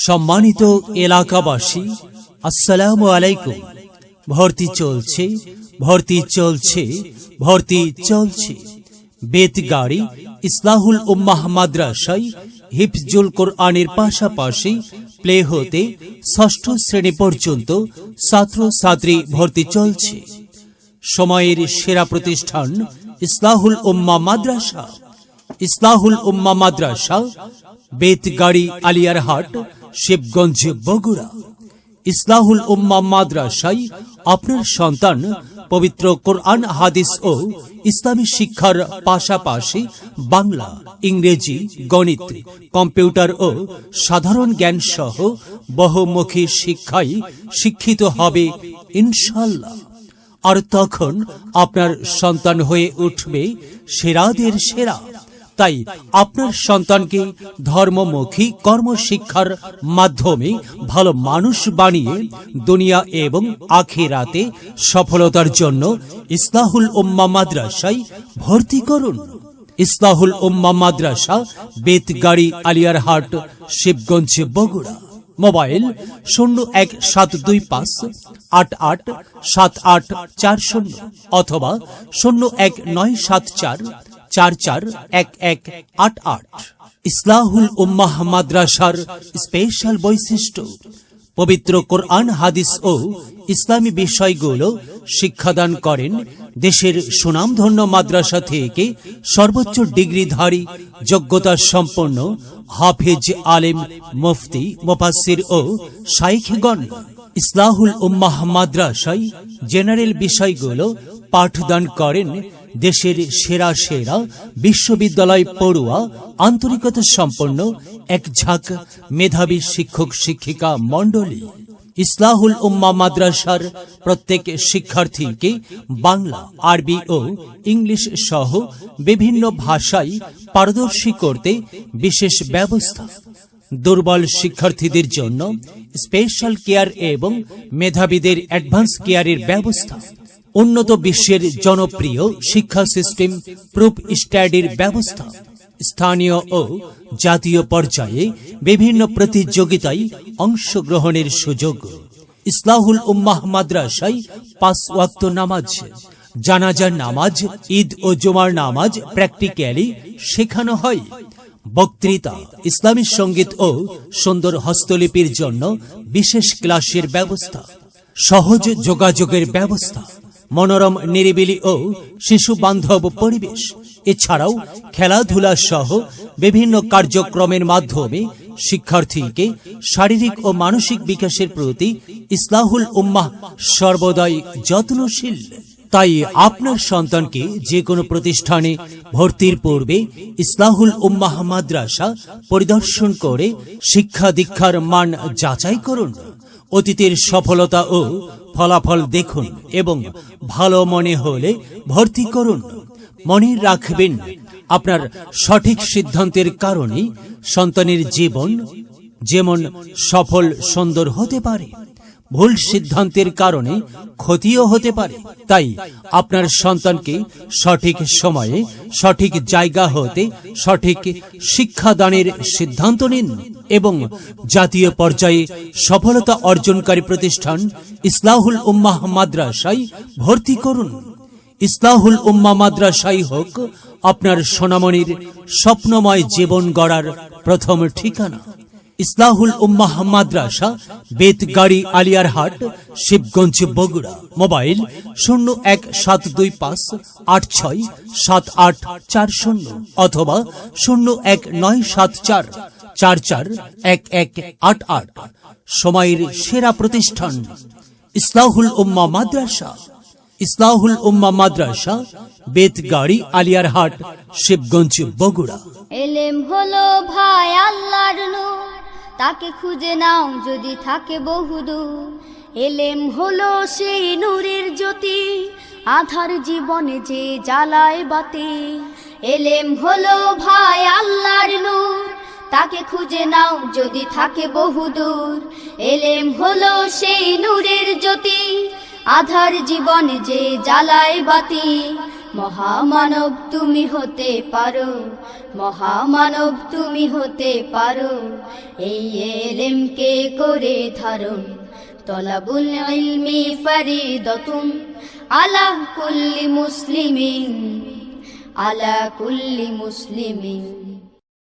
সম্মানিত এলাকাবাসী, আসসালামু আলাইকুম। ভর্তি চলছে, ভর্তি চলছে, ভর্তি চলছে। বেতগাড়ি ইসলাহুল উম্মাহ মাদ্রাসায় হিফজুল কোরআনের পাশাপাশি প্লে হতে ষষ্ঠ শ্রেণী পর্যন্ত ছাত্রছাত্রী ভর্তি চলছে। সময়ের সেরা প্রতিষ্ঠান ইসলাহুল উম্মাহ মাদ্রাসা। ইসলাহুল উম্মাহ মাদ্রাসা, বেতগাড়ি, আলিয়ারহাট, শিবগঞ্জ, বগুড়া। ইসলাহুল উম্মাহ মাদ্রাসায় আপনার সন্তান পবিত্র কোরআন, হাদিস ও ইসলামী শিক্ষার পাশাপাশি বাংলা, ইংরেজি, গণিত, কম্পিউটার ও সাধারণ জ্ঞান সহ বহুমুখী শিক্ষায় শিক্ষিত হবে ইনশাআল্লাহ। আর তখন আপনার সন্তান হয়ে উঠবে সেরাদের সেরা। তাই আপনার সন্তানকে ধর্মমুখী কর্মশিক্ষার মাধ্যমে ভালো মানুষ বানিয়ে দুনিয়া এবং আখিরাতে সফলতার জন্য ইসলাহুল উম্মাহ মাদ্রাসায় ভর্তি করুন। ইসলাহুল উম্মাহ মাদ্রাসা, বেতগাড়ি, আলিয়ারহাট, শিবগঞ্জ, বগুড়া। মোবাইল 0175887840 অথবা 01974441188। ইসলাহুল উম্মাহ মাদ্রাসার স্পেশাল বৈশিষ্ট্য: পবিত্র কোরআন, হাদিস ও ইসলামী বিষয়গুলো শিক্ষাদান করেন। দেশের সুনামধন্য মাদ্রাসা থেকে সর্বোচ্চ ডিগ্রিধারী, যোগ্যতা সম্পন্ন হাফেজ, আলেম, মুফতি, মুফাসসির ও শাইখগণ। ইসলাহুল উম্মাহ মাদ্রাসায় জেনারেল বিষয়গুলো পাঠদান করেন দেশের সেরা সেরা বিশ্ববিদ্যালয় পড়ুয়া, আন্তরিকতা সম্পন্ন এক ঝাঁক মেধাবী শিক্ষক শিক্ষিকা মণ্ডলী। ইসলাহুল উম্মাহ মাদ্রাসার প্রত্যেক শিক্ষার্থীকে বাংলা, আরবি ও ইংলিশ সহ বিভিন্ন ভাষায় পারদর্শী করতে বিশেষ ব্যবস্থা। দুর্বল শিক্ষার্থীদের জন্য স্পেশাল কেয়ার এবং মেধাবীদের অ্যাডভান্স কেয়ারের ব্যবস্থা। উন্নত বিশ্বের জনপ্রিয় শিক্ষা সিস্টেম প্রুফ স্টাডির ব্যবস্থা। স্থানীয় ও জাতীয় পর্যায়ে বিভিন্ন প্রতিযোগিতায় অংশগ্রহণের সুযোগ। ইসলাহুল উম্মাহ মাদ্রাসায় 5 ওয়াক্ত নামাজ, জানাজার নামাজ, ঈদ ও জুমার নামাজ প্র্যাকটিক্যালি শেখানো হয়। বক্তৃতা, ইসলামী সঙ্গীত ও সুন্দর হস্তলিপির জন্য বিশেষ ক্লাসের ব্যবস্থা। সহজ যোগাযোগের ব্যবস্থা, মনোরম, নিরিবিলি ও শিশু বান্ধব পরিবেশ। এছাড়াও খেলাধুলা সহ বিভিন্ন কার্যক্রমের মাধ্যমে শিক্ষার্থীকে শারীরিক ও মানসিক বিকাশের প্রতি ইসলাহুল উম্মাহ সর্বদাই যত্নশীল। তাই আপনার সন্তানকে যে কোনো প্রতিষ্ঠানে ভর্তির পূর্বে ইসলাহুল উম্মাহ মাদ্রাসা পরিদর্শন করে শিক্ষা দীক্ষার মান যাচাই করুন। অতীতের সফলতা ও ফলাফল দেখুন এবং ভালো মনে হলে ভর্তি করুন। মনে রাখবেন, আপনার সঠিক সিদ্ধান্তের কারণে সন্তানের জীবন যেমন সফল সুন্দর হতে পারে, ভুল সিদ্ধান্তের কারণে ক্ষতিও হতে পারে। তাই আপনার সন্তানকে সঠিক সময়ে সঠিক জায়গা হতে সঠিক শিক্ষাদানের সিদ্ধান্ত নিন এবং জাতীয় পর্যায়ে সফলতা অর্জনকারী প্রতিষ্ঠান ইসলাহুল উম্মাহ মাদ্রাসায় ভর্তি করুন। ইসলাহুল উম্মাহ মাদ্রাসাই হোক আপনার সোনামণির স্বপ্নময় জীবন গড়ার প্রথম ঠিকানা। ইসলাহুল উম্মাহ মাদ্রাসা, বেতগাড়ি, আলিয়ারহাট, শিবগঞ্জ, বগুড়া। মোবাইল 01725867840 অথবা 01974441188। সময়ের সেরা প্রতিষ্ঠান ইসলাহুল উম্মাহ মাদ্রাসা। ইসলাহুল উম্মাহ মাদ্রাসা, বেতগাড়ি, আলিয়ারহাট, শিবগঞ্জ, বগুড়া। এলেম হলো ভাই আল্লাহর নূর, তাকে খুঁজে নাও যদি থাকে বহুদূর। এলেম হলো সেই নূরের জ্যোতি, আধার জীবনে যে জ্বালায় বাতি। এলেম হলো ভাই আল্লাহর নূর, তাকে খুঁজে নাও যদি থাকে বহুদূর। এলেম হলো সেই নূরের জ্যোতি, আধার জীবনে যে জ্বালায় বাতি। মহামানব তুমি হতে পারো, মহামানব তুমি হতে পারো। এই এলেমকে করে ধারণ, তলাবুল ইলমি ফরিদাতুন আলা কুল্লি মুসলিমিন, আলা কুল্লি মুসলিমিন।